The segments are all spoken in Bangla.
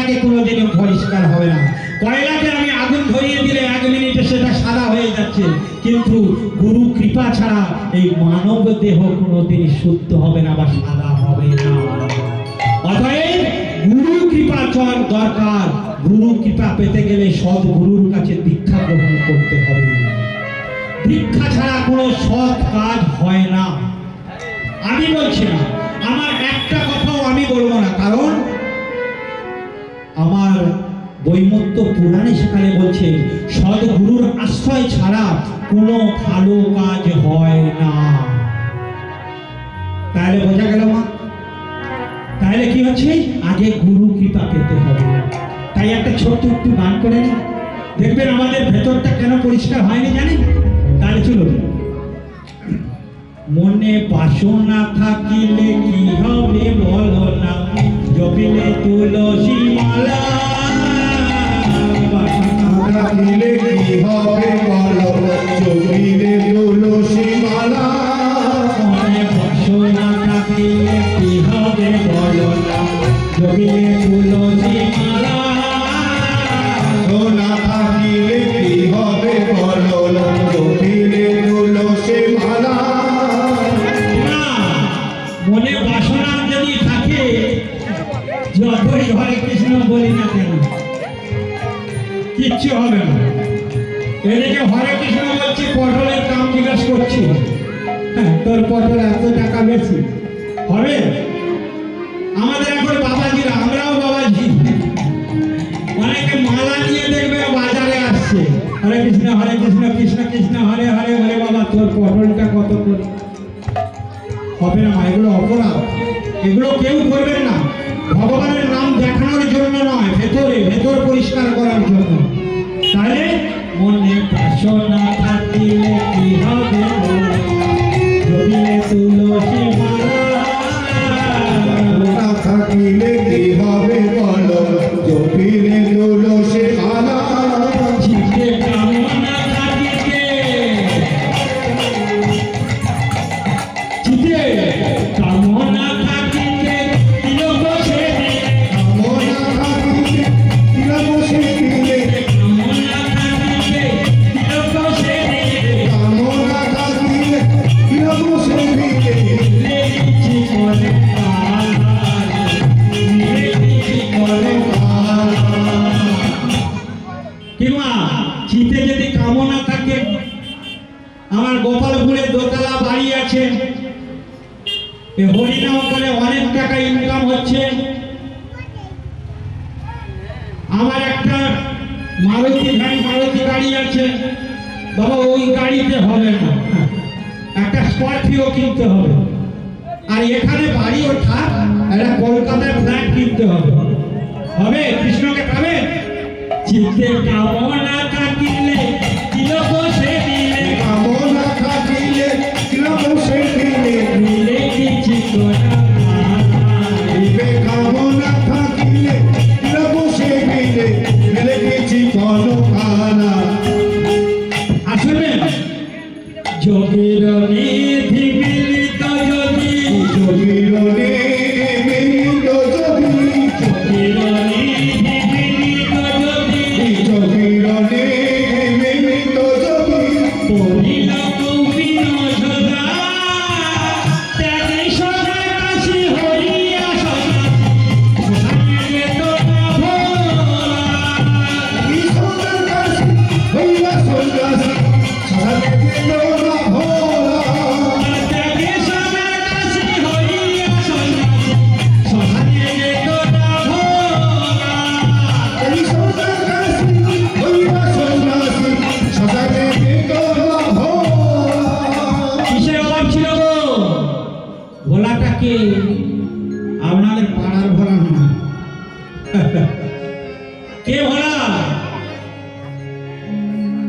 কয়লাকে কোনোদিনও পরিষ্কার হবে না। কয়লাকে আমি আগুন ধরিয়ে দিলে 1 মিনিটে সেটা সাদা হয়ে যাচ্ছে, কিন্তু গুরু কৃপা ছাড়া এই মানব দেহ কোনোদিন শুদ্ধ হবে না বা সাদা হবে না। অতএব গুরু কৃপা দরকার। গুরু কৃপা পেতে গেলে সৎ গুরুর কাছে দীক্ষা গ্রহণ করতে হবে। দীক্ষা ছাড়া কোনো সৎ কাজ হয় না। আমি বলছি না, আমার একটা কথাও আমি বলবো না, কারণ আমার বৈমত্য পুরাণে সেখানে বলছে সৎ গুরুর আশ্রয় ছাড়া কোনো ভালো কাজ হয় না। তাহলে বোঝা গেল মা? তাহলে কি হচ্ছে, আগে গুরু কৃপা পেতে হবে। তাই একটা ছোট্ট একটু গান করে নিন, দেখবেন আমাদের ভেতরটা কেন পরিষ্কার হয়নি জানেন? তাহলে চলুন। মনে বাসনা থাকিলে কি হবে বলো না, জপিলে তুলসী মালা। বাসনা থাকিলে কি হবে বলো, জপিলে তুলসী মালা। মনে বাসনা থাকিলে কি হবে বলো না, জপিলে তুলসী মালা। বাসনা থাকিলে কি হবে বলো, জপিলে তুলসী মালা। মনে বাসনা যদি থাকে, যতই হরে কৃষ্ণ বলি না কেন কিচ্ছু হবে না। এদিকে হরে কৃষ্ণ বলছি, পটলের দাম জিজ্ঞাসা করছি, হ্যাঁ তোর পটল এত টাকা বেশি হবে। আমাদের এখন বাবাজিরা, আমরাও বাবাজি, অনেকে মালা নিয়ে দেখবে বাজারে আসছে, হরে কৃষ্ণ কৃষ্ণ কৃষ্ণ হরে হরে, বলে বাবা তোর পটলটা কত করে? হবে না, এগুলো অপরাধ, এগুলো কেউ করবেন না। ভগবানের নাম দেখানোর জন্য নয়, ভেতর পরিষ্কার করার জন্য। তাহলে মনে বাসনা থাকিলে কি হবে, জপিলে তুলসী মালা। বাসনা থাকিলে কি হবে বলো, জপিলে তুলসী মালা। চিতে কামনা থাকিলে, চিতে কামনা থাকিলে তিলক সেবিলে। কামনা থাকিলে তিলক সেবিলে। কামনা থাকিলে তিলক সেবিলে। কামনা থাকিলে তিলক সেবিলে। লেগেছি করে কালা, লেগেছি করে কালা। কিংবা চিতে যদি কামনা থাকে, আমার গোপালপুরে দোতলা বাড়ি আছে, হরিনাম করে অনেক টাকা ইনকাম হচ্ছে। আমার একটা মারুতি গাড়ি আছে, বাবা ওই গাড়িতে হবে না, একটা স্করপিও কিনতে হবে। আর এখানে বাড়ি ওঠা, একটা কলকাতায় ফ্ল্যাট কিনতে হবে। হবে? কৃষ্ণকে পাবে? চিতে কামনা থাকিলে তিলক সেবিলে। কামনা থাকিলে তিলক সেবিলে। মিলে কিছু করা কামনা থাকিলে তিলক সেবিলে। মিলে কিছু কোনো কানা। আসলে যোগের নিধি মিলিত যদি, যোগীর মিলিত যদি, যোগের নিধি মিলিত যদি, যোগীর মিলিত যদি। পড়িল কৌপিন সদা, ত্যাগে সদা কাশী হইয়া সদা, শ্মশানে যেত না ভোলা। ঈশ্বরের কাছে হইয়া সন্ন্যাসী, শ্মশানে গেল না ভোলা। ত্যাগে সদা কাশী হইয়া সন্ন্যাসী, শ্মশানে যেত না ভোলা। ঈশ্বরের কাছে হইয়া সন্ন্যাসী, শ্মশানে গেল না ভোলা। কিসের অভাব ছিল গো? ভোলাটা কে? আপনাদের পাড়ার ভোলা না। কে ভোলা?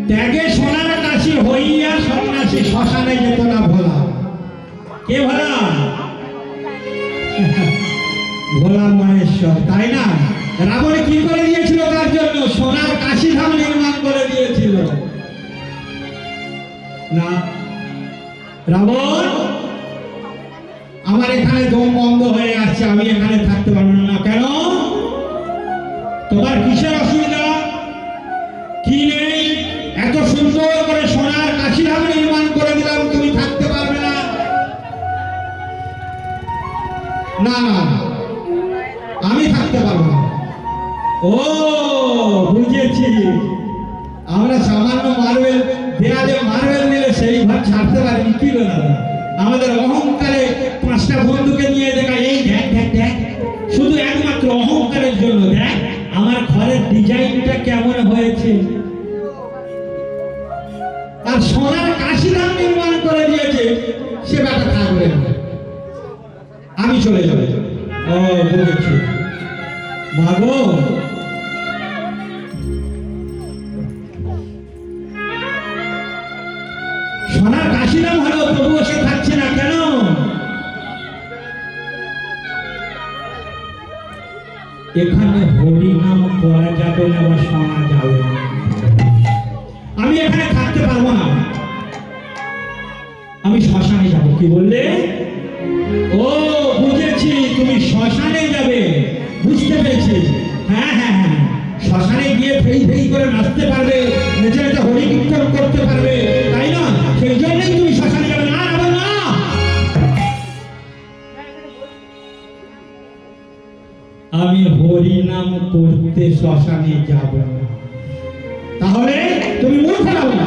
ত্যাগে সোনার কাশি হইয়া সন্ন্যাসী, শ্মশানে যেত না ভোলা। কে ভোলা? ভোলা মহেশ্বর, তাই না? রাবণ কি করে দিয়েছিল তার জন্য? সোনার কাশি ধাম নির্মাণ করে দিয়েছিল না? রাবণ, আমার এখানে দম বন্ধ হয়ে আসছে, আমি এখানে থাকতে পারবো না। কেন? তোমার কিসের অসুবিধা? কি নেই? এত সুন্দর করে সোনার কাশিধাম নির্মাণ করে দিলাম, তুমি থাকতে পারবে না? না না, আমি থাকতে পারবো না। ও বুঝেছি, আমরা সামান্য মার্বেল দেয়ালে মার্বেল নিলে সেই ঘর ছাড়তে পারিনি। কি গো দাদা, আমাদের অহংকারে 5টা বন্ধুকে নিয়ে দেখা, এই দেখ দেখ দেখ, শুধু একমাত্র অহংকারের জন্য দেখ আমার ঘরের ডিজাইনটা কেমন হয়েছে। আর সোনার কাশিধাম নির্মাণ করে দিয়েছে, সে ব্যাটা থাকবে না, আমি চলে যাবো। ও বুঝেছি মাগো, সোনার কাশিধাম হলো, তবুও সে থাকছে না কেন? এখানে হরিনাম করা যাবে না বা শোনা যাবে না, আমি এখানে থাকতে পারবো না, আমি শ্মশানে যাব। কি বললে? ও বুঝেছি, তুমি শ্মশানে যাবে, বুঝতে পেরেছি। হ্যাঁ হ্যাঁ হ্যাঁ, শ্মশানে গিয়ে ফেই ফেই করে নাচতে পারবে, নেচে নেচে হরি কীর্তন করতে পারবে, তাই না? সেই জন্যই তুমি শ্মশানে যাবে। না যাবে না, আমি হরি নাম করতে শ্মশানে যাব না। তাহলে তুমি মূর্খ নাও না,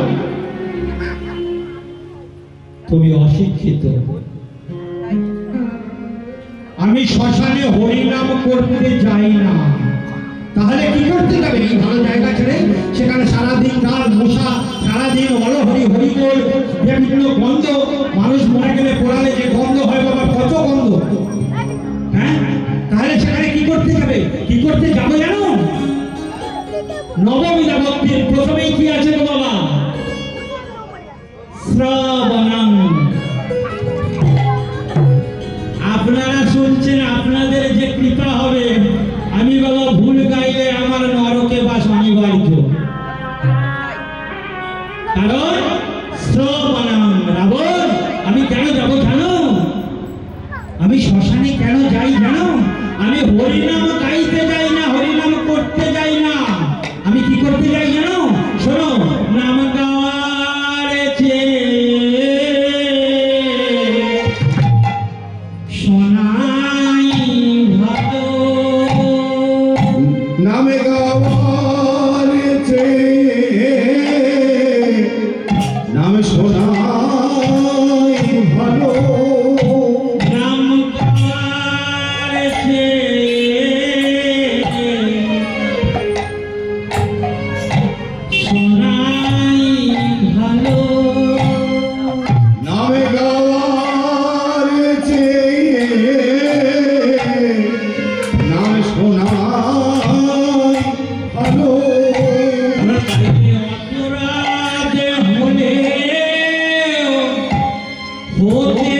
তুমি অশিক্ষিত। আমি শ্মশানে হরি নাম করতে যাই না। তাহলে কি করতে যাবে? এই ভালো জায়গা ছেড়ে সেখানে সারাদিন গান মশা, সারাদিন অলহরি হরিবোল, বিভিন্ন গন্ধ, মানুষ মরে গেলে পোড়ালে যে গন্ধ হয় বাবা, কত গন্ধ। হ্যাঁ, তাহলে সেখানে কি করতে যাবে? কি করতে যাবো জানো? নবমী নবমীর প্রথমেই কি আছে গো বাবা? শ্রাবণম। আপনারা শুনছেন, আপনাদের যে কৃপা হবে, আমি বাবা ভুল গাইলে আমার নরকে বাস অনিবার্য। কারণ শ্রাবণম রাবণ। আমি কেন যাবো জানো? আমি শ্মশানে কেন যাই জানো? আমি হরিনাম গাইতে যাই না, হরিনাম করতে যাই না, আমি কি করতে যাই জানো? শোনো, নাম গাওয়ার শোনাই ভালো, নামে গাওয়ার নাম শোনাই ভালো, নাম গাওয়ার শোনাই ভালো, নামে গাওয়ার নাম শোনাই ভালো। অপরাধ হলে হতে